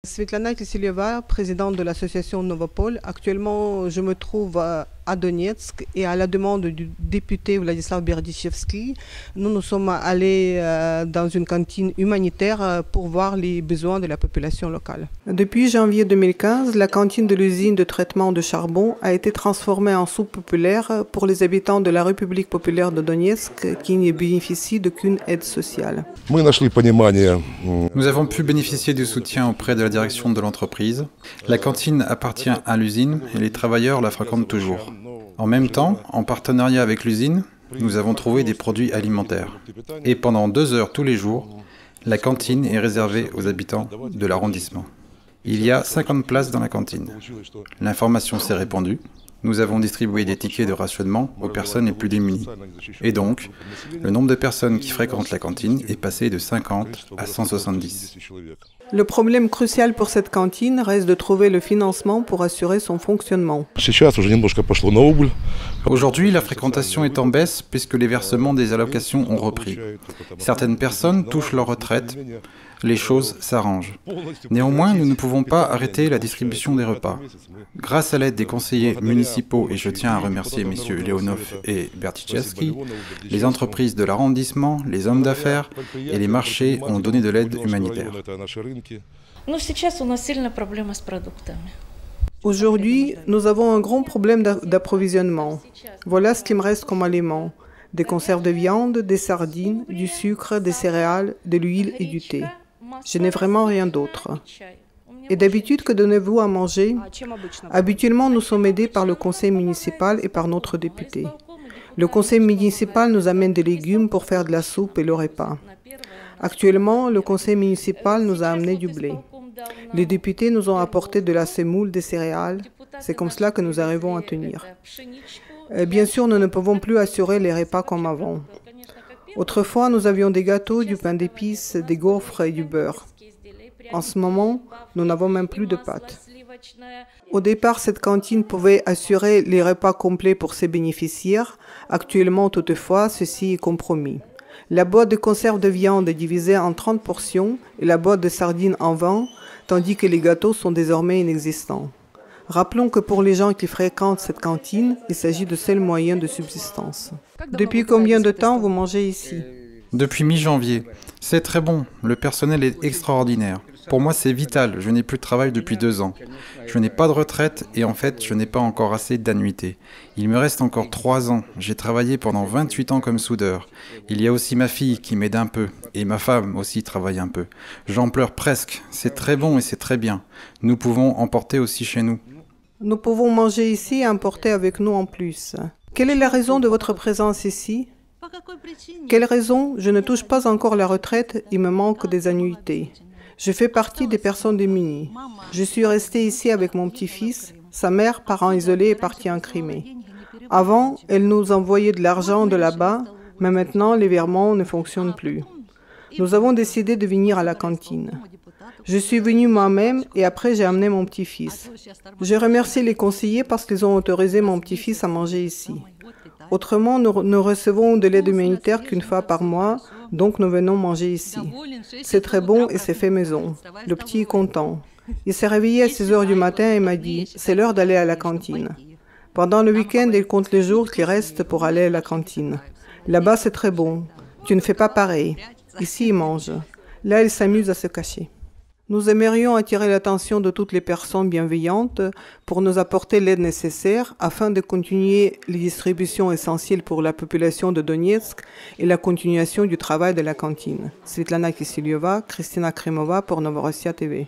Svetlana Kiselyova, présidente de l'association Novopol. Actuellement, je me trouve à Donetsk et à la demande du député Vladislav Berdichevski, nous sommes allés dans une cantine humanitaire pour voir les besoins de la population locale. Depuis janvier 2015, la cantine de l'usine de traitement de charbon a été transformée en soupe populaire pour les habitants de la République populaire de Donetsk qui ne bénéficient d'aucune aide sociale. Nous avons pu bénéficier du soutien auprès de la direction de l'entreprise. La cantine appartient à l'usine et les travailleurs la fréquentent toujours. En même temps, en partenariat avec l'usine, nous avons trouvé des produits alimentaires. Et pendant 2 heures tous les jours, la cantine est réservée aux habitants de l'arrondissement. Il y a 50 places dans la cantine. L'information s'est répandue. Nous avons distribué des tickets de rationnement aux personnes les plus démunies. Et donc, le nombre de personnes qui fréquentent la cantine est passé de 50 à 170. Le problème crucial pour cette cantine reste de trouver le financement pour assurer son fonctionnement. Aujourd'hui, la fréquentation est en baisse puisque les versements des allocations ont repris. Certaines personnes touchent leur retraite. Les choses s'arrangent. Néanmoins, nous ne pouvons pas arrêter la distribution des repas. Grâce à l'aide des conseillers municipaux, et je tiens à remercier M. Leonov et Berdichevski, les entreprises de l'arrondissement, les hommes d'affaires et les marchés ont donné de l'aide humanitaire. Aujourd'hui, nous avons un grand problème d'approvisionnement. Voilà ce qui me reste comme aliment. Des conserves de viande, des sardines, du sucre, des céréales, de l'huile et du thé. Je n'ai vraiment rien d'autre. Et d'habitude, que donnez-vous à manger? Habituellement, nous sommes aidés par le conseil municipal et par notre député. Le conseil municipal nous amène des légumes pour faire de la soupe et le repas. Actuellement, le conseil municipal nous a amené du blé. Les députés nous ont apporté de la semoule, des céréales. C'est comme cela que nous arrivons à tenir. Bien sûr, nous ne pouvons plus assurer les repas comme avant. Autrefois, nous avions des gâteaux, du pain d'épices, des gaufres et du beurre. En ce moment, nous n'avons même plus de pâtes. Au départ, cette cantine pouvait assurer les repas complets pour ses bénéficiaires. Actuellement, toutefois, ceci est compromis. La boîte de conserve de viande est divisée en 30 portions et la boîte de sardines en 20, tandis que les gâteaux sont désormais inexistants. Rappelons que pour les gens qui fréquentent cette cantine, il s'agit de seuls moyens de subsistance. Depuis combien de temps vous mangez ici? Depuis mi-janvier. C'est très bon. Le personnel est extraordinaire. Pour moi, c'est vital. Je n'ai plus de travail depuis 2 ans. Je n'ai pas de retraite et en fait, je n'ai pas encore assez d'annuités. Il me reste encore 3 ans. J'ai travaillé pendant 28 ans comme soudeur. Il y a aussi ma fille qui m'aide un peu et ma femme aussi travaille un peu. J'en pleure presque. C'est très bon et c'est très bien. Nous pouvons emporter aussi chez nous. Nous pouvons manger ici et emporter avec nous en plus. Quelle est la raison de votre présence ici? Quelle raison? Je ne touche pas encore la retraite, il me manque des annuités. Je fais partie des personnes démunies. Je suis restée ici avec mon petit-fils. Sa mère, parent isolé, est partie en Crimée. Avant, elle nous envoyait de l'argent de là-bas, mais maintenant, les virements ne fonctionnent plus. Nous avons décidé de venir à la cantine. Je suis venue moi-même et après j'ai amené mon petit-fils. Je remercie les conseillers parce qu'ils ont autorisé mon petit-fils à manger ici. Autrement, nous ne recevons de l'aide humanitaire qu'une fois par mois, donc nous venons manger ici. C'est très bon et c'est fait maison. Le petit est content. Il s'est réveillé à 6 heures du matin et m'a dit « C'est l'heure d'aller à la cantine ». Pendant le week-end, il compte les jours qui restent pour aller à la cantine. Là-bas, c'est très bon. Tu ne fais pas pareil. Ici, il mange. Là, il s'amuse à se cacher. Nous aimerions attirer l'attention de toutes les personnes bienveillantes pour nous apporter l'aide nécessaire afin de continuer les distributions essentielles pour la population de Donetsk et la continuation du travail de la cantine. Svetlana Kiselyova, Kristina Krymova pour Novorossiya TV.